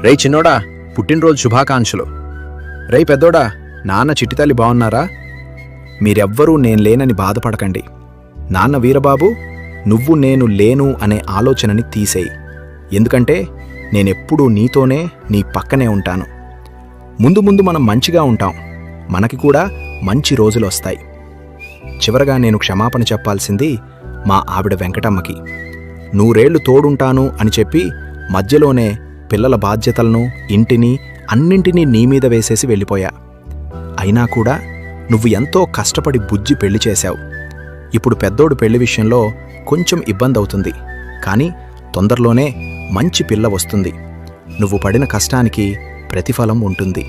రేయ్ చిన్నోడా, పుట్టినరోజు శుభాకాంక్షలు. రేయ్ పెద్దోడా, నాన్న చిట్టితల్లి బావున్నారా? మీరెవ్వరూ నేను లేనని బాధపడకండి. నాన్న వీరబాబు, నువ్వు నేను లేను అనే ఆలోచనని తీసేయి. ఎందుకంటే నేనెప్పుడూ నీతోనే, నీ పక్కనే ఉంటాను. ముందు ముందు మనం మంచిగా ఉంటాం. మనకి కూడా మంచి రోజులొస్తాయి. చివరగా నేను క్షమాపణ చెప్పాల్సింది మా ఆవిడ వెంకటమ్మకి. నూరేళ్లు తోడుంటాను అని చెప్పి మధ్యలోనే పిల్లల బాధ్యతలను, ఇంటిని, అన్నింటినీ నీమీద వేసేసి వెళ్ళిపోయా. అయినా కూడా నువ్వు ఎంతో కష్టపడి బుజ్జి పెళ్లి చేశావు. ఇప్పుడు పెద్దోడు పెళ్లి విషయంలో కొంచెం ఇబ్బందవుతుంది. కానీ తొందరలోనే మంచి పిల్ల వస్తుంది. నువ్వు పడిన కష్టానికి ప్రతిఫలం ఉంటుంది.